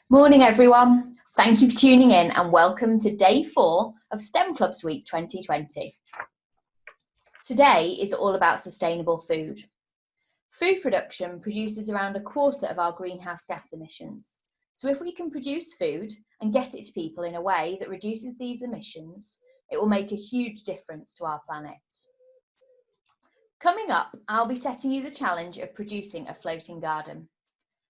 Morning everyone, thank you for tuning in and welcome to day 4 of STEM Clubs Week 2020. Today is all about sustainable food. Food production produces around a quarter of our greenhouse gas emissions. So if we can produce food and get it to people in a way that reduces these emissions, it will make a huge difference to our planet. Coming up, I'll be setting you the challenge of producing a floating garden.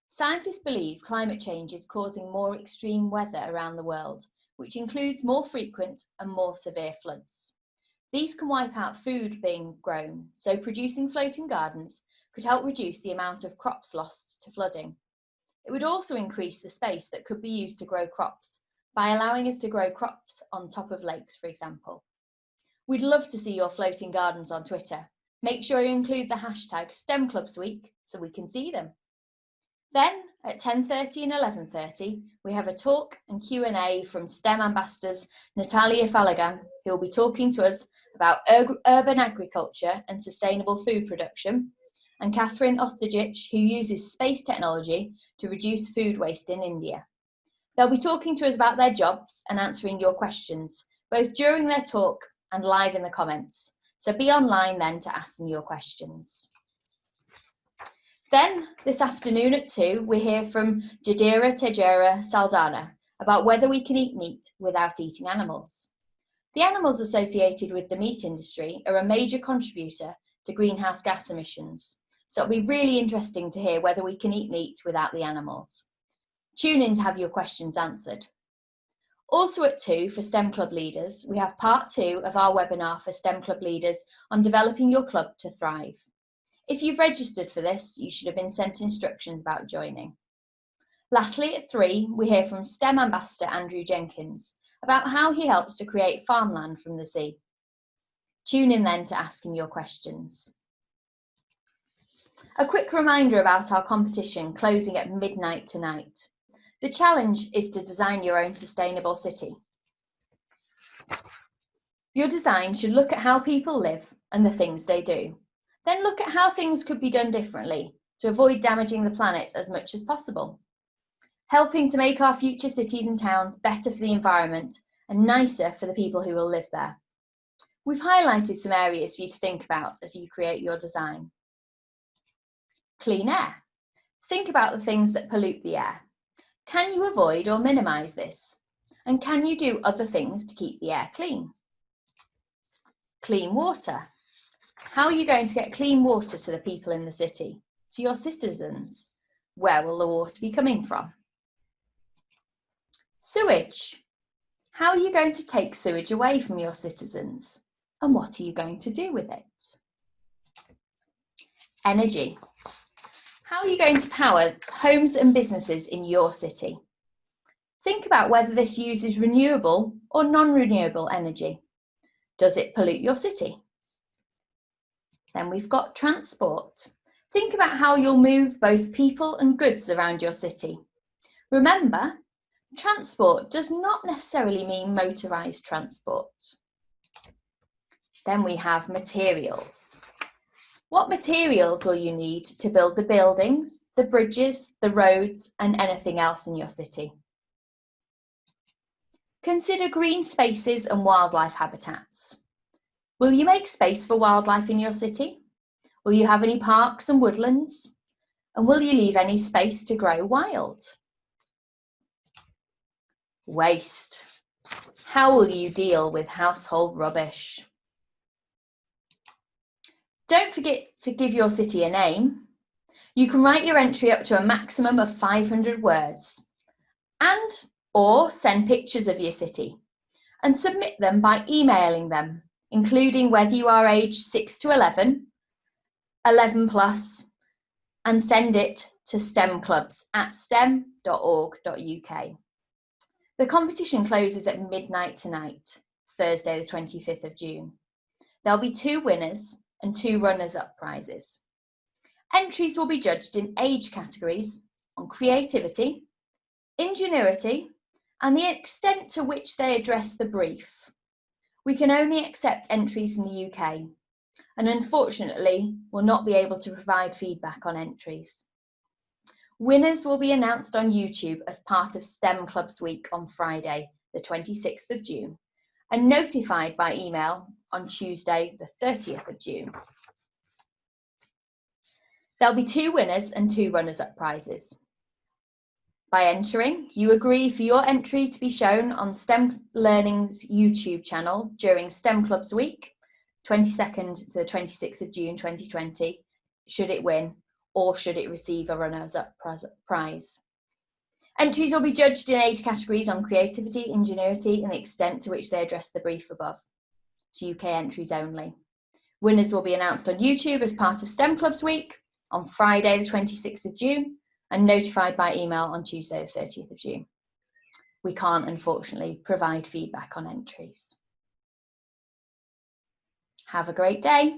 Scientists believe climate change is causing more extreme weather around the world, which includes more frequent and more severe floods. These can wipe out food being grown, so producing floating gardens could help reduce the amount of crops lost to flooding. It would also increase the space that could be used to grow crops by allowing us to grow crops on top of lakes, for example. We'd love to see your floating gardens on Twitter. Make sure you include the hashtag STEMClubsWeek so we can see them. Then at 10:30 and 11:30, we have a talk and Q&A from STEM ambassadors Natalia Falagan, who will be talking to us about urban agriculture and sustainable food production, and Catherine Ostajic, who uses space technology to reduce food waste in India. They'll be talking to us about their jobs and answering your questions, both during their talk and live in the comments. So be online then to ask them your questions. Then, this afternoon at 2, we hear from Jadira Tejera Saldana about whether we can eat meat without eating animals. The animals associated with the meat industry are a major contributor to greenhouse gas emissions, so it'll be really interesting to hear whether we can eat meat without the animals. Tune in to have your questions answered. Also at 2, for STEM Club leaders, we have part 2 of our webinar for STEM Club leaders on developing your club to thrive. If you've registered for this, you should have been sent instructions about joining. Lastly, at 3, we hear from STEM Ambassador Andrew Jenkins about how he helps to create farmland from the sea. Tune in then to ask him your questions. A quick reminder about our competition closing at midnight tonight. The challenge is to design your own sustainable city. Your design should look at how people live and the things they do. Then look at how things could be done differently to avoid damaging the planet as much as possible, helping to make our future cities and towns better for the environment and nicer for the people who will live there. We've highlighted some areas for you to think about as you create your design. Clean air. Think about the things that pollute the air. Can you avoid or minimise this? And can you do other things to keep the air clean? Clean water. How are you going to get clean water to the people in the city, to your citizens? Where will the water be coming from? Sewage. How are you going to take sewage away from your citizens? And what are you going to do with it? Energy. How are you going to power homes and businesses in your city? Think about whether this uses renewable or non-renewable energy. Does it pollute your city? Then we've got transport. Think about how you'll move both people and goods around your city. Remember, transport does not necessarily mean motorised transport. Then we have materials. What materials will you need to build the buildings, the bridges, the roads, and anything else in your city? Consider green spaces and wildlife habitats. Will you make space for wildlife in your city? Will you have any parks and woodlands? And will you leave any space to grow wild? Waste. How will you deal with household rubbish? Don't forget to give your city a name. You can write your entry up to a maximum of 500 words or send pictures of your city and submit them by emailing them, including whether you are aged 6 to 11, 11 plus, and send it to stemclubs@stem.org.uk. The competition closes at midnight tonight, Thursday the 25th of June. There'll be 2 winners and 2 runners-up prizes. Entries will be judged in age categories on creativity, ingenuity, and the extent to which they address the brief. We can only accept entries from the UK, and unfortunately will not be able to provide feedback on entries. Winners will be announced on YouTube as part of STEM Clubs Week on Friday, the 26th of June, and notified by email on Tuesday, the 30th of June. There'll be 2 winners and 2 runners-up prizes. By entering, you agree for your entry to be shown on STEM Learning's YouTube channel during STEM Clubs Week, 22nd to the 26th of June 2020, should it win, or should it receive a runners-up prize. Entries will be judged in age categories on creativity, ingenuity, and the extent to which they address the brief above. It's UK entries only. Winners will be announced on YouTube as part of STEM Clubs Week on Friday, the 26th of June, and notified by email on Tuesday, the 30th of June. We can't, unfortunately, provide feedback on entries. Have a great day.